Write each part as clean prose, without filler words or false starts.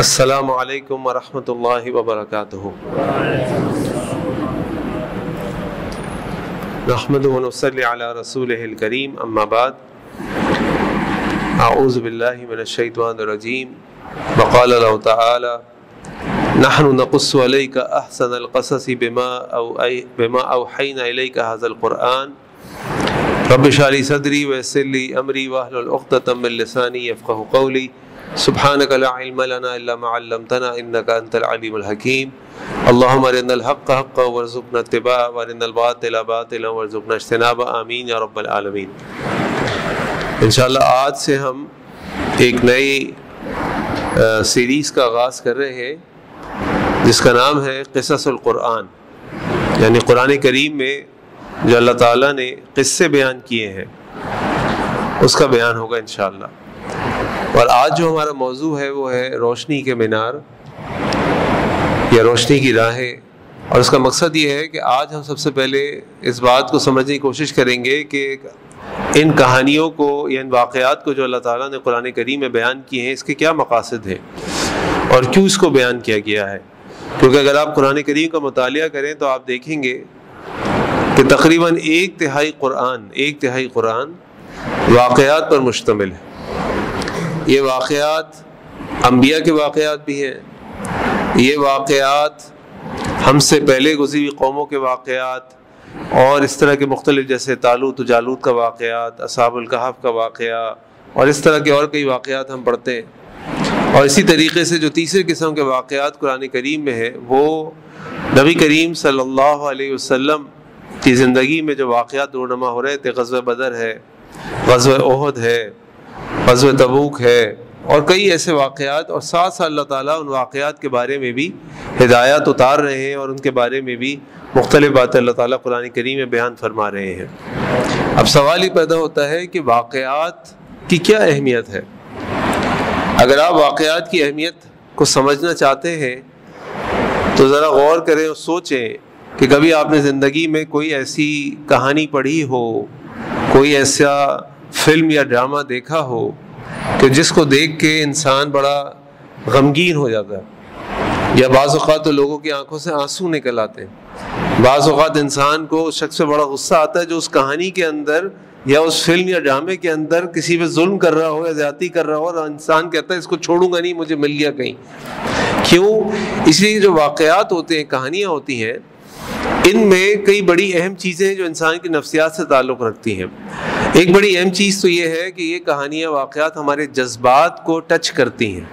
السلام علیکم ورحمۃ اللہ وبرکاتہ۔ نحمد و نصلی علی رسولہ الکریم، اما بعد، اعوذ باللہ من الشیطان الرجیم۔ وقال اللہ تعالی نحن نقص علیک احسن القصص بما اوحینا الیک ھذا القرآن رب اشرح لی صدری ویسر لی امری واحلل عقدۃ من لسانی یفقہوا قولی سبحانک لا علم لنا الا ما علمتنا انک انت العلیم الحکیم۔ اللہم ارنا الحق حقا وارزقنا اتباعہ وارنا الباطل باطلا وارزقنا اجتنابہ، آمین یا رب العالمین۔ انشاءاللہ آج سے ہم ایک نئی سیریز کا آغاز کر رہے ہیں جس کا نام ہے قصص القرآن، یعنی قرآن کریم میں جو اللہ تعالیٰ نے قصے بیان کیے ہیں اس کا بیان ہوگا انشاءاللہ۔ اور آج جو ہمارا موضوع ہے وہ ہے روشنی کے مینار یا روشنی کی راہیں، اور اس کا مقصد یہ ہے کہ آج ہم سب سے پہلے اس بات کو سمجھنے کی کوشش کریں گے کہ ان کہانیوں کو یا ان واقعات کو جو اللہ تعالیٰ نے قرآن کریم میں بیان کیے ہیں اس کے کیا مقاصد ہیں اور کیوں اس کو بیان کیا گیا ہے۔ کیونکہ اگر آپ قرآن کریم کا مطالعہ کریں تو آپ دیکھیں گے کہ تقریباً ایک تہائی قرآن واقعات پر مشتمل ہے۔ یہ واقعات انبیاء کے واقعات بھی ہیں، یہ واقعات ہم سے پہلے گزری ہوئی قوموں کے واقعات، اور اس طرح کے مختلف جیسے طالوت و جالوت کا واقعات، اصحاب الکہف کا واقعہ، اور اس طرح کے اور کئی واقعات ہم پڑھتے ہیں۔ اور اسی طریقے سے جو تیسرے قسم کے واقعات قرآن کریم میں ہے وہ نبی کریم صلی اللہ علیہ وسلم کی زندگی میں جو واقعات رونما ہو رہے تھے، غزوہ بدر ہے، غزوہ احد ہے، غزوہ تبوک ہے، اور کئی ایسے واقعات، اور ساتھ ساتھ اللہ تعالیٰ ان واقعات کے بارے میں بھی ہدایات اتار رہے ہیں اور ان کے بارے میں بھی مختلف باتیں اللہ تعالیٰ قرآن کریم میں بیان فرما رہے ہیں۔ اب سوال یہ پیدا ہوتا ہے کہ واقعات کی کیا اہمیت ہے؟ اگر آپ واقعات کی اہمیت کو سمجھنا چاہتے ہیں تو ذرا غور کریں اور سوچیں کہ کبھی آپ نے زندگی میں کوئی ایسی کہانی پڑھی ہو، کوئی ایسا فلم یا ڈرامہ دیکھا ہو کہ جس کو دیکھ کے انسان بڑا غمگین ہو جاتا ہے، یا بعض اوقات تو لوگوں کی آنکھوں سے آنسو نکل آتے ہیں، بعض اوقات انسان کو اس شخص سے بڑا غصہ آتا ہے جو اس کہانی کے اندر یا اس فلم یا ڈرامے کے اندر کسی پہ ظلم کر رہا ہو یا زیادتی کر رہا ہو، اور انسان کہتا ہے اس کو چھوڑوں گا نہیں، مجھے مل گیا کہیں۔ کیوں؟ اس لیے جو واقعات ہوتے ہیں، کہانیاں ہوتی ہیں، ان میں کئی بڑی اہم چیزیں ہیں جو انسان کی نفسیات سے تعلق رکھتی ہیں۔ ایک بڑی اہم چیز تو یہ ہے کہ یہ کہانیاں، واقعات ہمارے جذبات کو ٹچ کرتی ہیں۔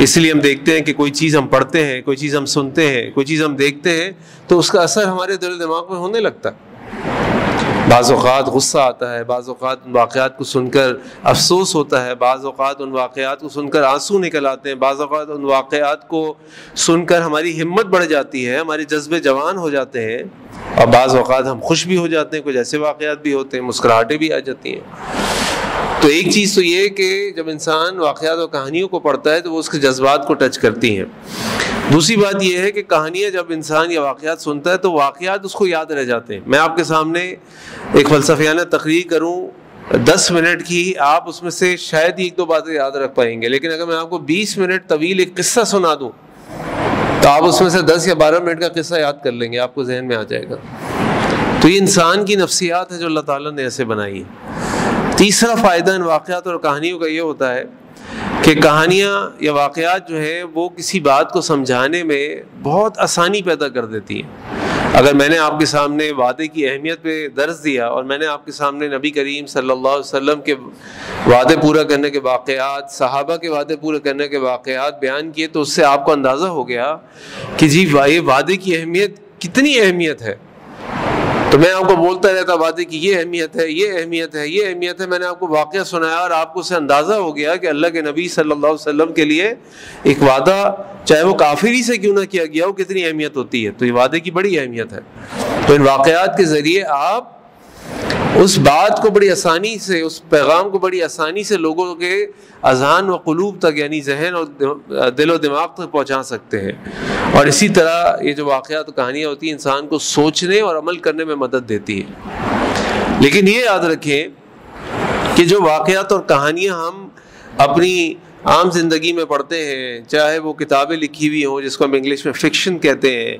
اس لیے ہم دیکھتے ہیں کہ کوئی چیز ہم پڑھتے ہیں، کوئی چیز ہم سنتے ہیں، کوئی چیز ہم دیکھتے ہیں تو اس کا اثر ہمارے دل و دماغ میں ہونے لگتا ہے۔ بعض اوقات غصہ آتا ہے، بعض اوقات ان واقعات کو سن کر افسوس ہوتا ہے، بعض اوقات ان واقعات کو سن کر آنسو نکل آتے ہیں، بعض اوقات ان واقعات کو سن کر ہماری ہمت بڑھ جاتی ہے، ہمارے جذبے جوان ہو جاتے ہیں، اور بعض اوقات ہم خوش بھی ہو جاتے ہیں، کچھ ایسے واقعات بھی ہوتے ہیں مسکراہٹیں بھی آ جاتی ہیں۔ تو ایک چیز تو یہ کہ جب انسان واقعات اور کہانیوں کو پڑھتا ہے تو وہ اس کے جذبات کو ٹچ کرتی ہیں۔ دوسری بات یہ ہے کہ کہانیاں جب انسان یا واقعات سنتا ہے تو واقعات اس کو یاد رہ جاتے ہیں۔ میں آپ کے سامنے ایک فلسفیانہ تقریر کروں 10 منٹ کی، آپ اس میں سے شاید ہی 1-2 باتیں یاد رکھ پائیں گے، لیکن اگر میں آپ کو 20 منٹ طویل ایک قصہ سنا دوں تو آپ اس میں سے 10 یا 12 منٹ کا قصہ یاد کر لیں گے، آپ کو ذہن میں آ جائے گا۔ تو یہ انسان کی نفسیات ہے جو اللہ تعالیٰ نے ایسے بنائی ہے۔ تیسرا فائدہ ان واقعات اور کہانیوں کا یہ ہوتا ہے کہ کہانیاں یا واقعات جو ہے وہ کسی بات کو سمجھانے میں بہت آسانی پیدا کر دیتی ہیں۔ اگر میں نے آپ کے سامنے وعدے کی اہمیت پہ درس دیا اور میں نے آپ کے سامنے نبی کریم صلی اللہ علیہ وسلم کے وعدے پورا کرنے کے واقعات، صحابہ کے وعدے پورے کرنے کے واقعات بیان کیے تو اس سے آپ کو اندازہ ہو گیا کہ جی یہ وعدے کی اہمیت کتنی اہمیت ہے۔ تو میں آپ کو بولتا رہتا وعدے کی یہ اہمیت ہے، یہ اہمیت ہے، یہ اہمیت ہے، میں نے آپ کو واقعہ سنایا اور آپ کو اسے اندازہ ہو گیا کہ اللہ کے نبی صلی اللہ علیہ وسلم کے لیے ایک وعدہ چاہے وہ کافری سے کیوں نہ کیا گیا ہو کتنی اہمیت ہوتی ہے۔ تو یہ وعدے کی بڑی اہمیت ہے۔ تو ان واقعات کے ذریعے آپ اس بات کو بڑی آسانی سے، اس پیغام کو بڑی آسانی سے لوگوں کے اذہان و قلوب تک، یعنی ذہن اور دل و دماغ تک پہنچا سکتے ہیں۔ اور اسی طرح یہ جو واقعات و کہانیاں ہوتی ہیں انسان کو سوچنے اور عمل کرنے میں مدد دیتی ہیں۔ لیکن یہ یاد رکھیں کہ جو واقعات اور کہانیاں ہم اپنی عام زندگی میں پڑھتے ہیں، چاہے وہ کتابیں لکھی ہوئی ہوں جس کو ہم انگلش میں فکشن کہتے ہیں،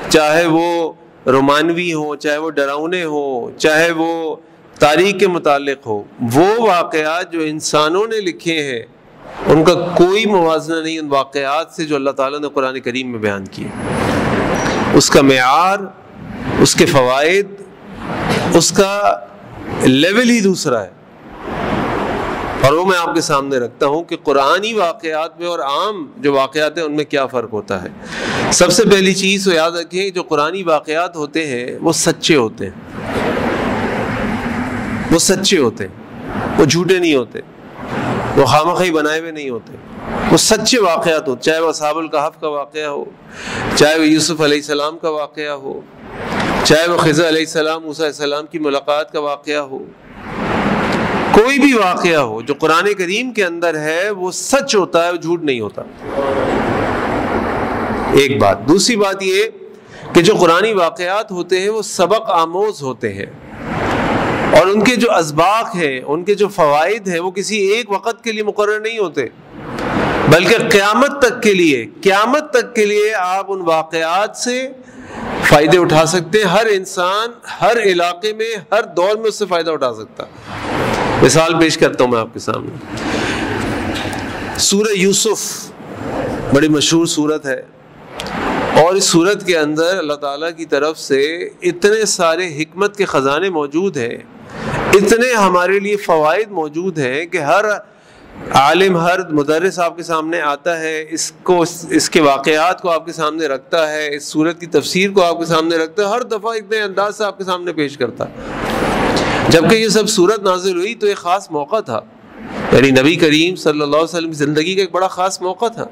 چاہے وہ رومانوی ہوں، چاہے وہ ڈراؤنے ہوں، چاہے وہ تاریخ کے متعلق ہو، وہ واقعات جو انسانوں نے لکھے ہیں ان کا کوئی موازنہ نہیں ان واقعات سے جو اللہ تعالیٰ نے قرآن کریم میں بیان کیے۔ اس کا معیار، اس کے فوائد، اس کا لیول ہی دوسرا ہے، اور وہ میں آپ کے سامنے رکھتا ہوں کہ قرآنی واقعات میں اور عام جو واقعات ہیں ان میں کیا فرق ہوتا ہے۔ سب سے پہلی چیز تو یاد رکھیں، جو قرآنی واقعات ہوتے ہیں وہ سچے ہوتے ہیں، وہ سچے ہوتے ہیں، وہ جھوٹے نہیں ہوتے، وہ خامخواہ بنائے ہوئے نہیں ہوتے، وہ سچے واقعات ہوتے، چاہے وہ اصحاب الکہف کا واقعہ ہو، چاہے وہ یوسف علیہ السلام کا واقعہ ہو، چاہے وہ خضر علیہ السلام موسیٰ علیہ السلام کی ملاقات کا واقعہ ہو، کوئی بھی واقعہ ہو جو قرآن کریم کے اندر ہے وہ سچ ہوتا ہے، وہ جھوٹ نہیں ہوتا۔ ایک بات۔ دوسری بات یہ کہ جو قرآنی واقعات ہوتے ہیں وہ سبق آموز ہوتے ہیں، اور ان کے جو اسباق ہیں، ان کے جو فوائد ہیں، وہ کسی ایک وقت کے لیے مقرر نہیں ہوتے، بلکہ قیامت تک کے لیے آپ ان واقعات سے فائدے اٹھا سکتے ہیں۔ ہر انسان ہر علاقے میں ہر دور میں اس سے فائدہ اٹھا سکتا۔ مثال پیش کرتا ہوں میں آپ کے سامنے، سورہ یوسف بڑی مشہور سورت ہے، اور اس سورت کے اندر اللہ تعالیٰ کی طرف سے اتنے سارے حکمت کے خزانے موجود ہیں، اتنے ہمارے لیے فوائد موجود ہیں کہ ہر عالم، ہر مدرس آپ کے سامنے آتا ہے، اس کے واقعات کو آپ کے سامنے رکھتا ہے، اس سورت کی تفسیر کو آپ کے سامنے رکھتا ہے، ہر دفعہ ایک نئے انداز سے آپ کے سامنے پیش کرتا ہے۔ جبکہ یہ سب سورت نازل ہوئی تو ایک خاص موقع تھا، یعنی نبی کریم صلی اللہ علیہ وسلم کی زندگی کا ایک بڑا خاص موقع تھا۔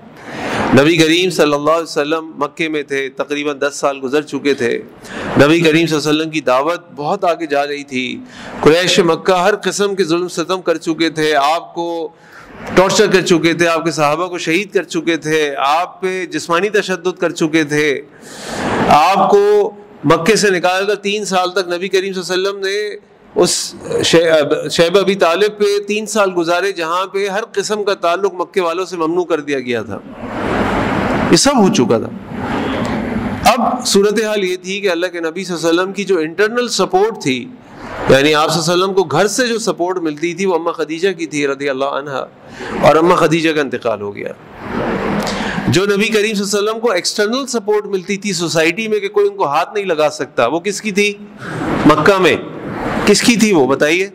نبی کریم صلی اللہ علیہ وسلم مکے میں تھے، تقریباً 10 سال گزر چکے تھے، نبی کریم صلی اللہ علیہ وسلم کی دعوت بہت آگے جا رہی تھی، قریش مکہ ہر قسم کے ظلم ستم کر چکے تھے، آپ کو ٹارچر کر چکے تھے، آپ کے صحابہ کو شہید کر چکے تھے، آپ پہ جسمانی تشدد کر چکے تھے، آپ کو مکے سے نکال کر 3 سال تک نبی کریم صلی اللہ علیہ وسلم نے اس شیب ابی طالب پہ 3 سال گزارے، جہاں پہ ہر قسم کا تعلق مکے والوں سے ممنوع کر دیا گیا تھا۔ یہ سب ہو چکا تھا۔ اب صورتحال یہ تھی کہ اللہ کے نبی صلی اللہ علیہ وسلم کی جو انٹرنل سپورٹ تھی، یعنی آپ صلی اللہ علیہ وسلم کو گھر سے جو سپورٹ ملتی تھی وہ اماں خدیجہ کی تھی رضی اللہ عنہا، اور اماں خدیجہ کا انتقال ہو گیا۔ جو نبی کریم صلی اللہ علیہ وسلم کو ایکسٹرنل سپورٹ ملتی تھی سوسائٹی میں کہ کوئی ان کو ہاتھ نہیں لگا سکتا، وہ کس کی تھی؟ مکہ میں کس کی تھی؟ وہ بتائیے۔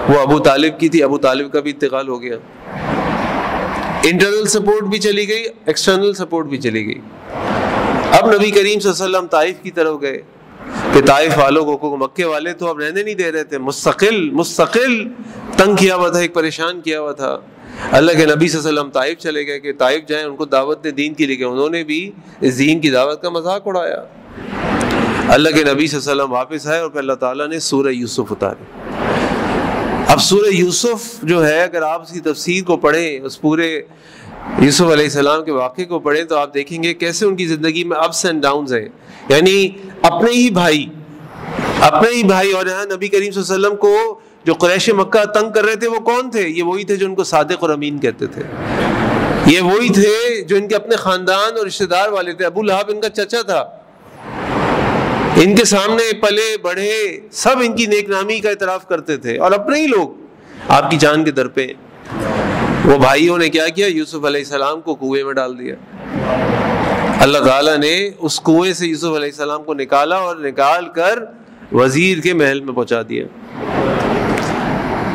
وہ ابو طالب کی تھی۔ ابو طالب کا بھی انتقال ہو گیا۔ انٹرنل سپورٹ بھی چلی گئی، ایکسٹرنل سپورٹ بھی چلی گئی۔ اب نبی کریم صلی اللہ علیہ وسلم طائف کی طرف گئے کہ طائف والوں کو مکے والے تو اب رہنے نہیں دے رہے تھے، مستقل تنگ کیا ہوا تھا، ایک پریشان کیا ہوا تھا۔ اللہ کے نبی صلی اللہ علیہ وسلم طائف چلے گئے کہ طائف جائیں، ان کو دعوت دے دین کی، لیکن انہوں نے بھی اس دین کی دعوت کا مذاق اڑایا۔ اللہ کے نبی صلی اللہ علیہ وسلم واپس آئے اور پھر اللہ تعالیٰ نے سورہ یوسف اتاری۔ اب سورہ یوسف جو ہے، اگر آپ اس کی تفسیر کو پڑھیں، اس پورے یوسف علیہ السلام کے واقعے کو پڑھیں، تو آپ دیکھیں گے کیسے ان کی زندگی میں اپس اینڈ ڈاؤنز ہیں، یعنی اپنے ہی بھائی، اور یہاں نبی کریم صلی اللہ علیہ وسلم کو جو قریش مکہ تنگ کر رہے تھے وہ کون تھے؟ یہ وہی تھے جو ان کو صادق اور امین کہتے تھے، یہ وہی تھے جو ان کے اپنے خاندان اور رشتہ دار والے تھے۔ ابو لہب ان کا چچا تھا، ان کے سامنے پلے بڑھے سب ان کی نیک نامی کا اعتراف کرتے تھے، اور اپنے ہی لوگ آپ کی جان کے در پہ۔ وہ بھائیوں نے کیا کیا؟ یوسف علیہ السلام کو کنویں میں ڈال دیا۔ اللہ تعالیٰ نے اس کنویں سے یوسف علیہ السلام کو نکالا اور نکال کر وزیر کے محل میں پہنچا دیا۔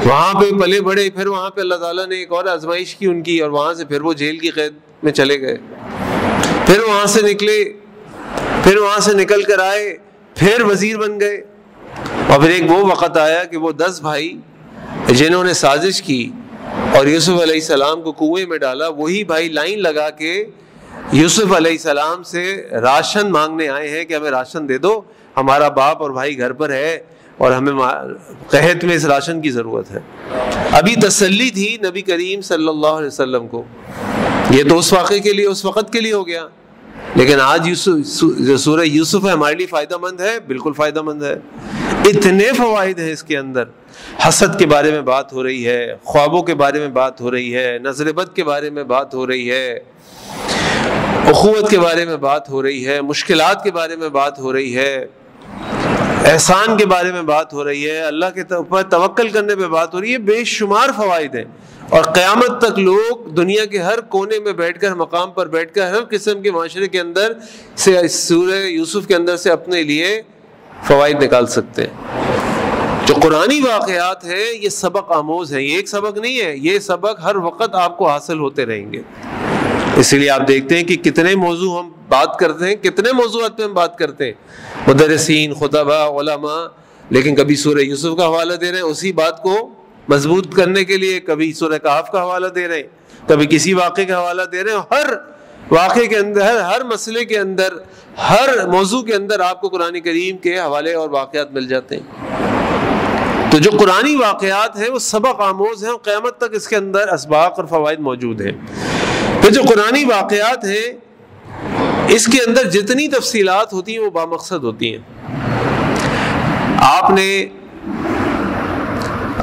وہاں پہ پلے بڑھے، پھر وہاں پہ اللہ تعالیٰ نے ایک اور آزمائش کی ان کی، اور وہاں سے پھر وہ جیل کی قید میں چلے گئے، پھر وہاں سے نکلے، پھر وہاں سے نکل کر آئے، پھر وزیر بن گئے، اور پھر ایک وہ وقت آیا کہ وہ 10 بھائی جنہوں نے سازش کی اور یوسف علیہ السلام کو کنویں میں ڈالا، وہی بھائی لائن لگا کے یوسف علیہ السلام سے راشن مانگنے آئے ہیں کہ ہمیں راشن دے دو، ہمارا باپ اور بھائی گھر پر ہے اور ہمیں قحط میں اس راشن کی ضرورت ہے۔ ابھی تسلی تھی نبی کریم صلی اللہ علیہ وسلم کو، یہ تو اس واقعے کے لیے، اس وقت کے لیے ہو گیا، لیکن آج جو سورہ یوسف ہے ہمارے لیے فائدہ مند ہے، بالکل فائدہ مند ہے۔ اتنے فوائد ہیں اس کے اندر. حسد کے بارے میں بات ہو رہی ہے، خوابوں کے بارے میں بات ہو رہی ہے، نظر بد کے بارے میں بات ہو رہی ہے، اخوت کے بارے میں بات ہو رہی ہے، مشکلات کے بارے میں بات ہو رہی ہے، احسان کے بارے میں بات ہو رہی ہے، اللہ کے اوپر توکل کرنے پہ بات ہو رہی ہے. بے شمار فوائد ہیں. اور قیامت تک لوگ دنیا کے ہر کونے میں بیٹھ کر، مقام پر بیٹھ کر، ہر قسم کے معاشرے کے اندر سے سورہ یوسف کے اندر سے اپنے لیے فوائد نکال سکتے ہیں. جو قرآنی واقعات ہیں یہ سبق آموز ہیں. یہ ایک سبق نہیں ہے، یہ سبق ہر وقت آپ کو حاصل ہوتے رہیں گے. اس لیے آپ دیکھتے ہیں کہ کتنے موضوع ہم بات کرتے ہیں، کتنے موضوعات پہ ہم بات کرتے ہیں، مدرسین، خطباء، علماء، لیکن کبھی سورہ یوسف کا حوالہ دے رہے ہیں اسی بات کو مضبوط کرنے کے لیے، کبھی سورہ کہف کا حوالہ دے رہے ہیں، کبھی کسی واقعے کا حوالہ دے رہے ہیں. ہر واقعے کے اندر، ہر مسئلے کے اندر، ہر موضوع کے اندر آپ کو قرآن کریم کے حوالے اور واقعات مل جاتے ہیں. تو جو قرآنی واقعات ہیں وہ سبق آموز ہیں اور قیامت تک اس کے اندر اسباق اور فوائد موجود ہیں. پھر جو قرآنی واقعات ہیں اس کے اندر جتنی تفصیلات ہوتی ہیں وہ بامقصد ہوتی ہیں. آپ نے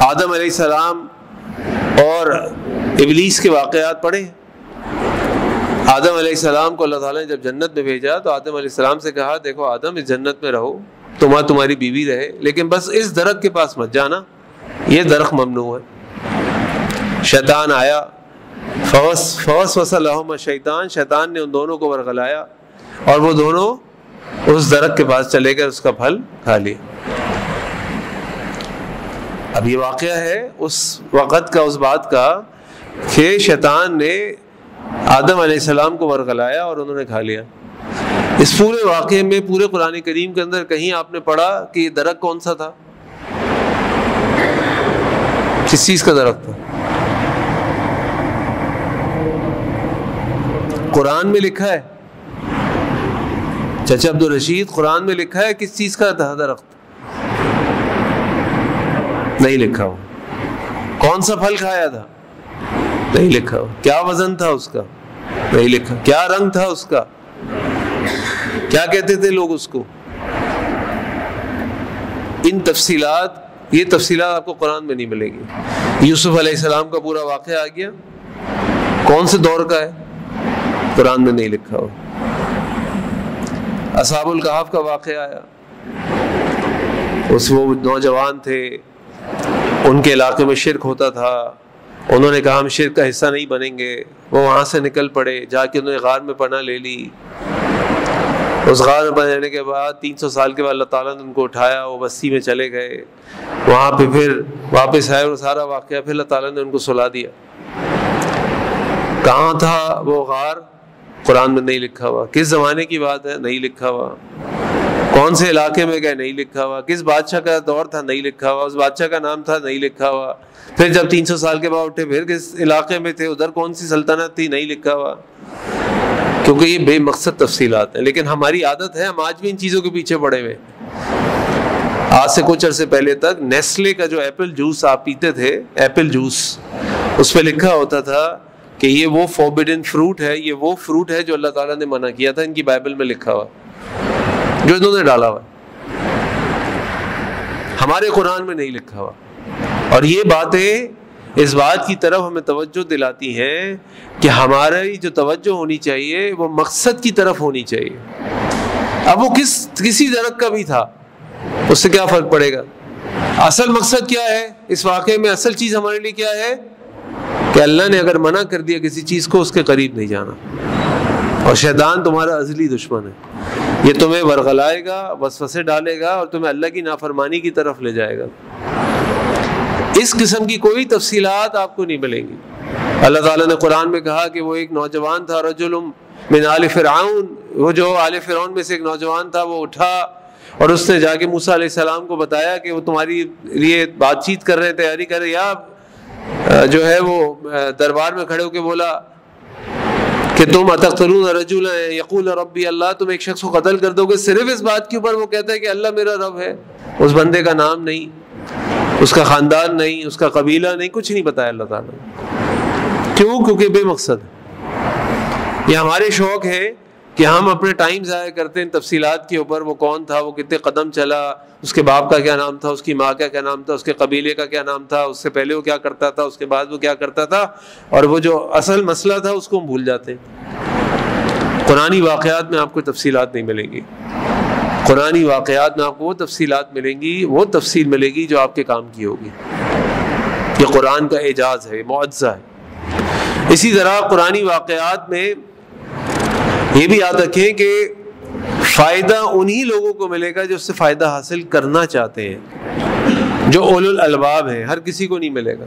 آدم علیہ السلام اور ابلیس کے واقعات پڑھے. آدم علیہ السلام کو اللہ تعالیٰ نے جب جنت میں بھیجا تو آدم علیہ السلام سے کہا دیکھو آدم اس جنت میں رہو، تمہاری بیوی رہے، لیکن بس اس درخت کے پاس مت جانا، یہ درخت ممنوع ہے. شیطان آیا، فوسوس لہما الشیطان، شیطان نے ان دونوں کو ورغلایا اور وہ دونوں اس درخت کے پاس چلے گئے، اس کا پھل کھا لیا. اب یہ واقعہ ہے اس وقت کا، اس بات کا کہ شیطان نے آدم علیہ السلام کو ورغلایا اور انہوں نے کھا لیا. اس پورے واقعے میں، پورے قرآن کریم کے اندر کہیں آپ نے پڑھا کہ یہ درخت کون سا تھا؟ کس چیز کا درخت تھا؟ قرآن میں لکھا ہے، چچا عبدالرشید قرآن میں لکھا ہے کس چیز کا تھا درخت؟ نہیں لکھا ہو. کون سا پھل کھایا تھا؟ نہیں لکھا ہو. کیا وزن تھا اس کا؟ نہیں لکھا. کیا رنگ تھا اس کا؟ کیا کہتے تھے لوگ اس کو؟ ان تفصیلات، یہ تفصیلات آپ کو قرآن میں نہیں ملے گی. یوسف علیہ السلام کا پورا واقعہ آ گیا، کون سے دور کا ہے؟ قرآن میں نہیں لکھا ہو. اصحاب الکہف کا واقعہ آیا، وہ نوجوان تھے، ان کے علاقے میں شرک ہوتا تھا، انہوں نے کہا ہم شرک کا حصہ نہیں بنیں گے. وہ وہاں سے نکل پڑے، جا کے انہوں نے غار میں پناہ لے لی. اس غار میں پناہ لینے کے بعد 300 سال کے بعد اللہ تعالیٰ نے ان کو اٹھایا، وہ بستی میں چلے گئے. وہاں پہ پھر واپس آئے اور سارا واقعہ پھر اللہ تعالیٰ نے ان کو سلا دیا. کہاں تھا وہ غار؟ قرآن میں نہیں لکھا ہوا. کس زمانے کی بات ہے؟ نہیں لکھا ہوا. کون سے علاقے میں گئے؟ نہیں لکھا ہوا. کس بادشاہ کا دور تھا؟ نہیں لکھا ہوا. اس بادشاہ کا نام تھا؟ نہیں لکھا ہوا. پھر جب 300 سال کے بعد اٹھے پھر کس علاقے میں تھے، ادھر کون سی سلطنت تھی؟ نہیں لکھا ہوا. کیونکہ یہ بے مقصد تفصیلات ہیں. لیکن ہماری عادت ہے، ہم آج بھی ان چیزوں کے پیچھے پڑے ہوئے. آج سے کچھ عرصے پہلے تک نیسلے کا جو ایپل جوس آپ پیتے تھے، ایپل جوس، اس پہ لکھا ہوتا تھا کہ یہ وہ فوربڈن فروٹ ہے، یہ وہ فروٹ ہے جو اللہ تعالیٰ نے منع کیا تھا. ان کی بائبل میں لکھا ہوا، جو انہوں نے ڈالا ہوا، ہمارے قرآن میں نہیں لکھا ہوا. اور یہ باتیں اس بات کی طرف ہمیں توجہ دلاتی ہیں کہ ہماری جو توجہ ہونی چاہیے وہ مقصد کی طرف ہونی چاہیے. اب وہ کسی درخت کا بھی تھا، اس سے کیا فرق پڑے گا؟ اصل مقصد کیا ہے اس واقعے میں؟ اصل چیز ہمارے لیے کیا ہے کہ اللہ نے اگر منع کر دیا کسی چیز کو، اس کے قریب نہیں جانا. اور شیطان تمہارا ازلی دشمن ہے، یہ تمہیں ورغلائے گا، وسوسے ڈالے گا اور تمہیں اللہ کی نافرمانی کی طرف لے جائے گا. اس قسم کی کوئی تفصیلات آپ کو نہیں ملیں گی. اللہ تعالیٰ نے قرآن میں کہا کہ وہ ایک نوجوان تھا، رجل من آل فرعون، وہ جو آل فرعون میں سے ایک نوجوان تھا، وہ اٹھا اور اس نے جا کے موسیٰ علیہ السلام کو بتایا کہ وہ تمہاری لیے بات چیت کر رہے ہیں، تیاری کر رہے. یا جو ہے وہ دربار میں کھڑے ہو کے بولا کہ تم اتقتلون رجلا یقول ربی اللہ، تم ایک شخص کو قتل کر دو گے صرف اس بات کے اوپر وہ کہتا ہے کہ اللہ میرا رب ہے. اس بندے کا نام نہیں، اس کا خاندان نہیں، اس کا قبیلہ نہیں، کچھ نہیں بتایا اللہ تعالیٰ نے. کیوں؟ کیونکہ بے مقصد ہے. یہ ہمارے شوق ہے کہ ہم اپنے ٹائم ضائع کرتے ہیں تفصیلات کے اوپر، وہ کون تھا، وہ کتنے قدم چلا، اس کے باپ کا کیا نام تھا، اس کی ماں کا کیا نام تھا، اس کے قبیلے کا کیا نام تھا، اس سے پہلے وہ کیا کرتا تھا، اس کے بعد وہ کیا کرتا تھا، اور وہ جو اصل مسئلہ تھا اس کو ہم بھول جاتے ہیں۔ قرآنی واقعات میں آپ کو تفصیلات نہیں ملیں گی، قرآنی واقعات میں آپ کو وہ تفصیلات ملیں گی، وہ تفصیل ملے گی جو آپ کے کام کی ہوگی۔ یہ قرآن کا اعجاز ہے، معجزہ ہے۔ اسی طرح قرآنی واقعات میں یہ بھی یاد رکھیں کہ فائدہ انہی لوگوں کو ملے گا جو اس سے فائدہ حاصل کرنا چاہتے ہیں، جو اولو الالباب ہیں، ہر کسی کو نہیں ملے گا۔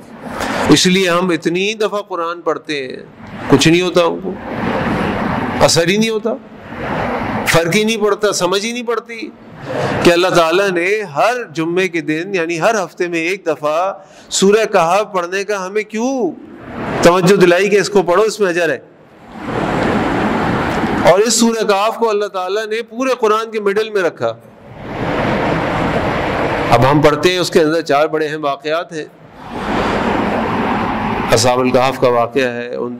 اس لیے ہم اتنی دفعہ قرآن پڑھتے ہیں، کچھ نہیں ہوتا، ہم کو اثر ہی نہیں ہوتا، فرق ہی نہیں پڑتا، سمجھ ہی نہیں پڑتی کہ اللہ تعالیٰ نے ہر جمعے کے دن یعنی ہر ہفتے میں ایک دفعہ سورہ کہف پڑھنے کا ہمیں کیوں توجہ دلائی کہ اس کو پڑھو، اس میں اجر ہے۔ اور اس سورہ کہف کو اللہ تعالیٰ نے پورے قرآن کے مڈل میں رکھا۔ اب ہم پڑھتے ہیں، اس کے اندر 4 بڑے اہم واقعات ہیں۔ اصحاب الکہف کا واقعہ ہے، ان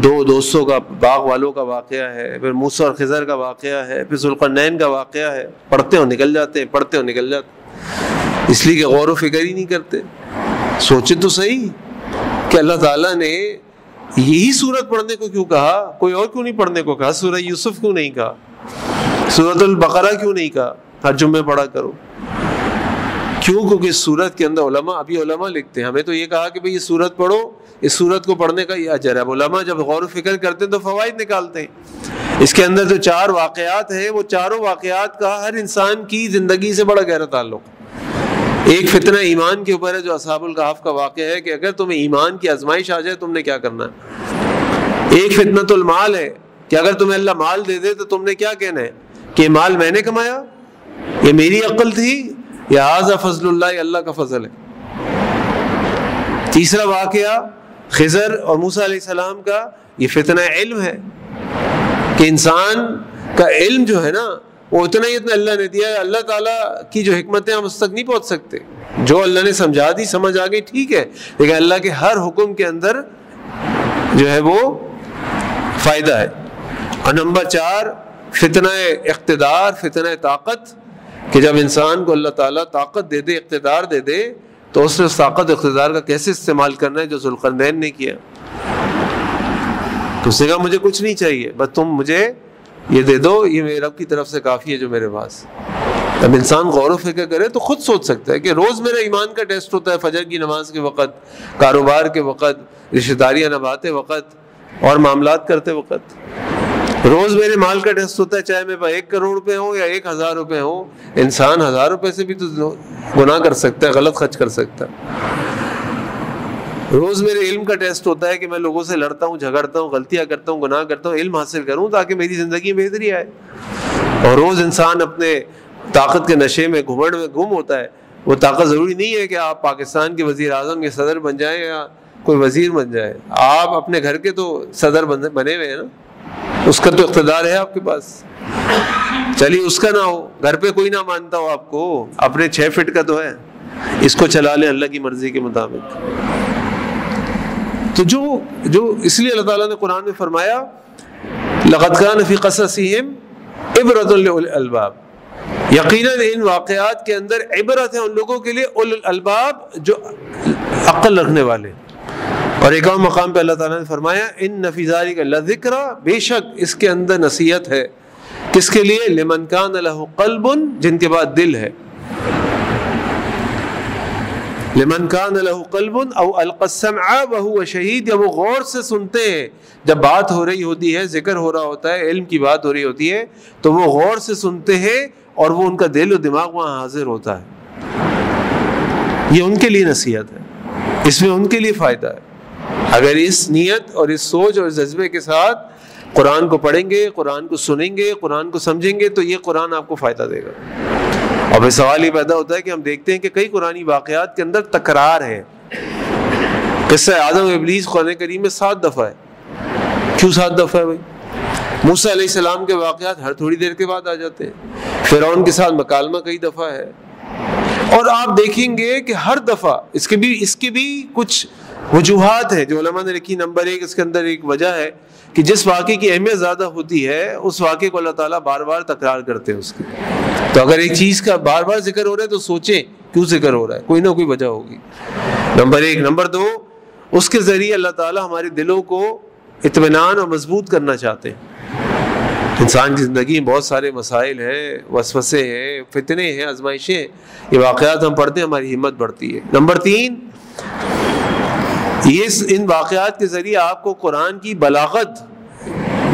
2 دوستوں کا، باغ والوں کا واقعہ ہے، پھر موسیٰ اور خضر کا واقعہ ہے، پھر ذوالقرنین کا واقعہ ہے۔ پڑھتے ہو نکل جاتے ہیں، پڑھتے ہو نکل جاتے ہیں، اس لیے کہ غور و فکر ہی نہیں کرتے۔ سوچے تو صحیح کہ اللہ تعالیٰ نے یہی سورت پڑھنے کو کیوں کہا، کوئی اور کیوں نہیں پڑھنے کو کہا؟ سورہ یوسف کیوں نہیں کہا، سورۃ البقرہ کیوں نہیں کہا ہر جمعے پڑھا کرو؟ کیوں؟ کیونکہ اس سورت کے اندر علماء لکھتے ہیں، ہمیں تو یہ کہا کہ بھئی یہ سورت پڑھو، اس سورت کو پڑھنے کا یہ اجر ہے۔ اب علماء جب غور و فکر کرتے ہیں تو فوائد نکالتے ہیں۔ اس کے اندر جو 4 واقعات ہیں، وہ چاروں واقعات کا ہر انسان کی زندگی سے بڑا گہرا تعلق ہے۔ ایک فتنہ ایمان کے اوپر ہے جو اصحاب الکہف کا واقعہ ہے کہ اگر تمہیں ایمان کی آزمائش آ جائے تم نے کیا کرنا ہے۔ ایک فتنۃ المال ہے کہ اگر تمہیں اللہ مال دے دے تو تم نے کیا کہنا ہے کہ مال میں نے کمایا، یہ میری عقل تھی، یا ھذا فضل اللہ، اللہ کا فضل ہے۔ تیسرا واقعہ خضر اور موسیٰ علیہ السلام کا، یہ فتنہ علم ہے کہ انسان کا علم جو ہے نا وہ اتنا اللہ نے دیا ہے، اللہ تعالیٰ کی جو حکمتیں ہم اس تک نہیں پہنچ سکتے، جو اللہ نے سمجھا دی سمجھ آ گئی ٹھیک ہے، لیکن اللہ کے ہر حکم کے اندر جو ہے وہ فائدہ ہے۔ اور نمبر 4 فتنہ اقتدار، فتنہ طاقت، کہ جب انسان کو اللہ تعالیٰ طاقت دے دے، اقتدار دے دے، تو اس نے اس طاقت اقتدار کا کیسے استعمال کرنا ہے جو ذوالقرنین نے کیا۔ تو اس نے کہا مجھے کچھ نہیں چاہیے، بس تم مجھے یہ دے دو، یہ میرے رب کی طرف سے کافی ہے جو میرے پاس۔ اب انسان غور و فکر کرے تو خود سوچ سکتا ہے کہ روز میرا ایمان کا ٹیسٹ ہوتا ہے، فجر کی نماز کے وقت، کاروبار کے وقت، رشتہ داریاں نبھاتے وقت اور معاملات کرتے وقت۔ روز میرے مال کا ٹیسٹ ہوتا ہے، چاہے میرے پاس 1 کروڑ روپے ہوں یا 1000 روپے ہوں۔ انسان 1000 روپے سے بھی تو گناہ کر سکتا ہے، غلط خرچ کر سکتا ہے۔ روز میرے علم کا ٹیسٹ ہوتا ہے کہ میں لوگوں سے لڑتا ہوں، جھگڑتا ہوں، غلطیاں کرتا ہوں، گناہ کرتا ہوں، علم حاصل کروں تاکہ میری زندگی میں بہتری آئے۔ اور روز انسان اپنے طاقت کے نشے میں، گھمنڈ میں گم ہوتا ہے۔ وہ طاقت ضروری نہیں ہے کہ آپ پاکستان کے وزیر اعظم یا صدر بن جائیں یا کوئی وزیر بن جائے، آپ اپنے گھر کے تو صدر بنے ہوئے ہیں نا، اس کا تو اقتدار ہے آپ کے پاس۔ چلیے اس کا نہ ہو، گھر پہ کوئی نہ مانتا ہو آپ کو، اپنے 6 فٹ کا تو ہے، اس کو چلا لیں اللہ کی مرضی کے مطابق۔ تو جو اس لیے اللہ تعالیٰ نے قرآن میں فرمایا لَقَدْ كَانَ فِي قَصَصِهِمْ عِبْرَةٌ لِأُولِي الْأَلْبَابِ، یقیناً ان واقعات کے اندر عبرت ہے ان لوگوں کے لیے اولو الالباب، جو عقل رکھنے والے۔ اور ایک اور مقام پہ اللہ تعالیٰ نے فرمایا إِنَّ فِي ذَلِكَ لَذِكْرَىٰ، بے شک اس کے اندر نصیحت ہے، کس کے لیے؟ لِمَنْ كَانَ لَهُ قَلْبٌ، جن کے بعد دل ہے، لمن کان لہ قلب او القى السمع وهو شہید، یا وہ غور سے سنتے ہیں، جب بات ہو رہی ہوتی ہے، ذکر ہو رہا ہوتا ہے، علم کی بات ہو رہی ہوتی ہے تو وہ غور سے سنتے ہیں اور وہ ان کا دل و دماغ وہاں حاضر ہوتا ہے۔ یہ ان کے لیے نصیحت ہے، اس میں ان کے لیے فائدہ ہے۔ اگر اس نیت اور اس سوچ اور اس جذبے کے ساتھ قرآن کو پڑھیں گے، قرآن کو سنیں گے، قرآن کو سمجھیں گے تو یہ قرآن آپ کو فائدہ دے گا۔ اور پھر سوال یہ پیدا ہوتا ہے کہ ہم دیکھتے ہیں کہ کئی قرآنی واقعات کے اندر تکرار ہے۔ قصہ آدم و ابلیس قرآن کریم میں 7 دفعہ ہے۔ کیوں 7 دفعہ ہے بھائی؟ موسیٰ علیہ السلام کے واقعات ہر تھوڑی دیر کے بعد آ جاتے ہیں، فرعون کے ساتھ مکالمہ کئی دفعہ ہے، اور آپ دیکھیں گے کہ ہر دفعہ اس کے بھی کچھ وجوہات ہیں جو علماء نے لکھی۔ نمبر 1 اس کے اندر ایک وجہ ہے کہ جس واقعے کی اہمیت زیادہ ہوتی ہے اس واقعے کو اللہ تعالیٰ بار بار تکرار کرتے ہیں اس کی. تو اگر ایک چیز کا بار بار ذکر ہو رہا ہے تو سوچیں کیوں ذکر ہو رہا ہے, کوئی نہ کوئی وجہ ہوگی. نمبر 1. نمبر 2, اس کے ذریعے اللہ تعالیٰ ہمارے دلوں کو اطمینان اور مضبوط کرنا چاہتے ہیں. انسان کی زندگی میں بہت سارے مسائل ہیں, وسوسے ہیں, فتنے ہیں, آزمائشیں ہیں. یہ واقعات ہم پڑھتے ہیں, ہماری ہمت بڑھتی ہے. نمبر 3, ان واقعات کے ذریعے آپ کو قرآن کی بلاغت,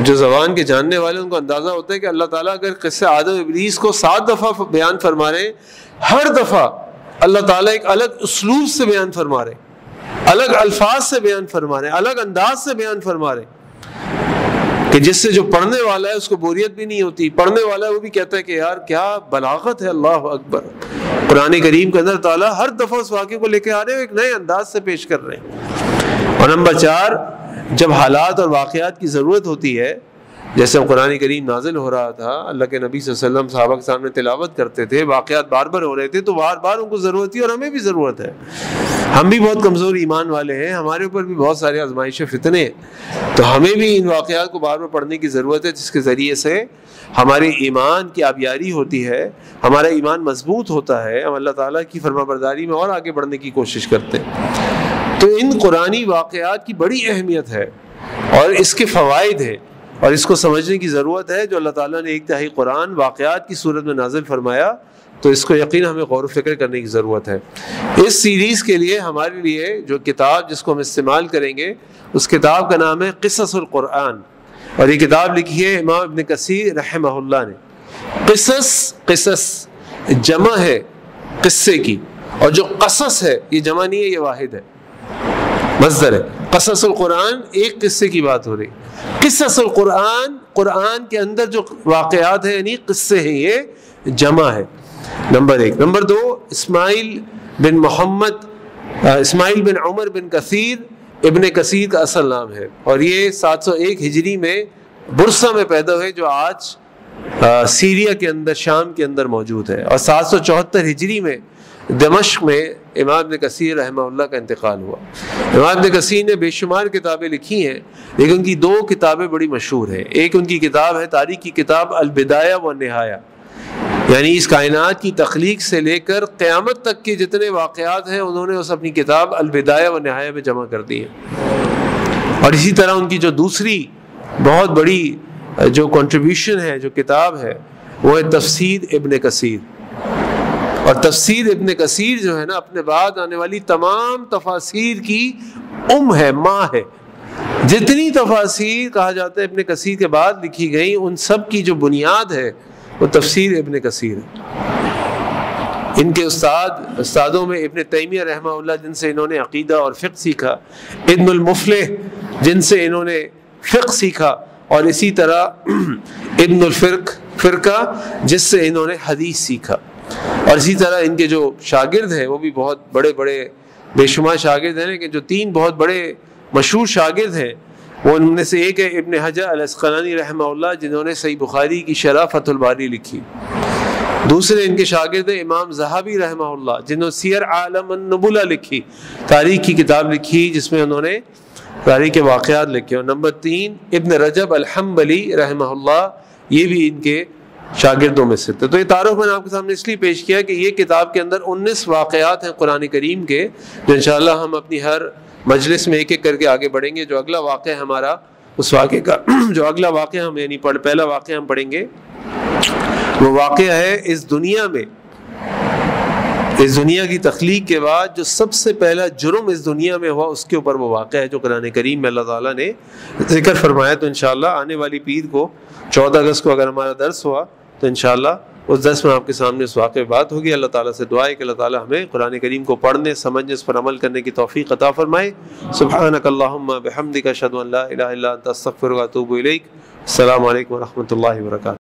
جو زبان کے جاننے والے ان کو اندازہ ہوتا ہے کہ اللہ تعالیٰ اگر قصہ آدم ابلیس کو 7 دفعہ بیان فرما رہے ہیں, ہر دفعہ اللہ تعالیٰ ایک الگ اسلوب سے بیان فرما رہے ہیں, الگ الفاظ سے بیان فرما رہے ہیں, الگ انداز سے بیان فرما رہے ہیں, کہ جس سے جو پڑھنے والا ہے اس کو بوریت بھی نہیں ہوتی. پڑھنے والا ہے وہ بھی کہتا ہے کہ یار کیا بلاغت ہے, اللہ اکبر. قرآن کریم کے اندر تعالیٰ ہر دفعہ اس واقعے کو لے کے آ رہے ہیں, ایک نئے انداز سے پیش کر رہے ہیں. اور نمبر 4, جب حالات اور واقعات کی ضرورت ہوتی ہے, جیسے قرآن کریم نازل ہو رہا تھا, اللہ کے نبی صلی اللہ علیہ وسلم صحابہ کے سامنے تلاوت کرتے تھے, واقعات بار بار ہو رہے تھے, تو بار بار ان کو ضرورت تھی, اور ہمیں بھی ضرورت ہے. ہم بھی بہت کمزور ایمان والے ہیں, ہمارے اوپر بھی بہت سارے آزمائش فتنے ہیں, تو ہمیں بھی ان واقعات کو بار بار پڑھنے کی ضرورت ہے, جس کے ذریعے سے ہمارے ایمان کی آبیاری ہوتی ہے, ہمارا ایمان مضبوط ہوتا ہے, ہم اللہ تعالیٰ کی فرما برداری میں اور آگے بڑھنے کی کوشش کرتے ہیں. تو ان قرآنی واقعات کی بڑی اہمیت ہے اور اس کے فوائد ہیں, اور اس کو سمجھنے کی ضرورت ہے. جو اللہ تعالیٰ نے 1/3 قرآن واقعات کی صورت میں نازل فرمایا, تو اس کو یقین ہمیں غور و فکر کرنے کی ضرورت ہے. اس سیریز کے لیے ہمارے لیے جو کتاب جس کو ہم استعمال کریں گے, اس کتاب کا نام ہے قصص القرآن, اور یہ کتاب لکھی ہے امام ابن کثیر رحمہ اللہ نے. قصص جمع ہے قصے کی, اور جو قصص ہے یہ جمع نہیں ہے, یہ واحد ہے, مصدر ہے. قصص القرآن ایک قصے کی بات ہو رہی. قصص القرآن, قرآن کے اندر جو واقعات ہیں یعنی قصے ہیں, یہ جمع ہے. نمبر 1. نمبر 2, اسماعیل بن عمر بن کثیر ابن کثیر کا اصل نام ہے, اور یہ 701 ہجری میں برسا میں پیدا ہوئے, جو آج سیریا کے اندر, شام کے اندر موجود ہے, اور 774 ہجری میں دمشق میں امام ابن کثیر رحمہ اللہ کا انتقال ہوا. امام ابن کثیر نے بے شمار کتابیں لکھی ہیں, لیکن ان کی 2 کتابیں بڑی مشہور ہیں. ایک ان کی کتاب ہے تاریخ کی کتاب البدایہ والنہایہ, یعنی اس کائنات کی تخلیق سے لے کر قیامت تک کے جتنے واقعات ہیں انہوں نے اس اپنی کتاب البدایہ والنہایہ میں جمع کر دی ہیں. اور اسی طرح ان کی جو دوسری بہت بڑی جو کنٹریبیوشن ہے, جو کتاب ہے, وہ ہے تفسیر ابن کثیر. اور تفسیر ابن کثیر جو ہے نا, اپنے بعد آنے والی تمام تفاسیر کی ہے, ماں ہے. جتنی تفاسیر کہا جاتا ہے ابن کثیر کے بعد لکھی گئی, ان سب کی جو بنیاد ہے وہ تفسیر ابن کثیر ہے. ان کے استادوں میں ابن تیمیہ رحمہ اللہ, جن سے انہوں نے عقیدہ اور فقہ سیکھا, ابن المفلح جن سے انہوں نے فقہ سیکھا, اور اسی طرح ابن فرقہ جس سے انہوں نے حدیث سیکھا. اور اسی طرح ان کے جو شاگرد ہیں وہ بھی بہت بڑے بڑے بے شمار شاگرد ہیں, لیکن جو 3 بہت بڑے مشہور شاگرد ہیں وہ ان میں سے ایک ہے ابن حجر العسقلانی رحمہ اللہ, جنہوں نے صحیح بخاری کی شرح فتح الباری لکھی. دوسرے ان کے شاگرد ہیں امام ذہبی رحمہ اللہ, جنہوں نے سیر عالم النبلہ لکھی, تاریخ کی کتاب لکھی جس میں انہوں نے تاریخ کے واقعات لکھے. اور نمبر 3 ابن رجب الحنبلی رحمہ اللہ, یہ بھی ان کے شاگردوں میں سے تھے. تو یہ تعارف میں نے آپ کے سامنے اس لیے پیش کیا کہ یہ کتاب کے اندر 19 واقعات ہیں قرآن کریم کے, جو انشاءاللہ ہم اپنی ہر مجلس میں ایک ایک کر کے آگے بڑھیں گے. جو اگلا واقعہ ہمارا, اس واقعے کا جو اگلا واقعہ ہم یعنی پہلا واقعہ ہم پڑھیں گے, وہ واقعہ ہے اس دنیا میں, اس دنیا کی تخلیق کے بعد جو سب سے پہلا جرم اس دنیا میں ہوا, اس کے اوپر وہ واقعہ ہے جو قرآن کریم میں اللہ تعالیٰ نے ذکر فرمایا. تو انشاءاللہ آنے والی پیر کو 14 اگست کو اگر ہمارا درس ہوا تو انشاءاللہ اس درس میں آپ کے سامنے اس واقعے بات ہوگی. اللہ تعالیٰ سے دعا ہے کہ اللہ تعالیٰ ہمیں قرآن کریم کو پڑھنے, سمجھنے, اس پر عمل کرنے کی توفیق عطا فرمائے. سبحانک اللہم بحمدک اشہد ان لا الہ الا انت استغفرک و اتوب الیک. السلام علیکم ورحمۃ اللہ وبرکاتہ.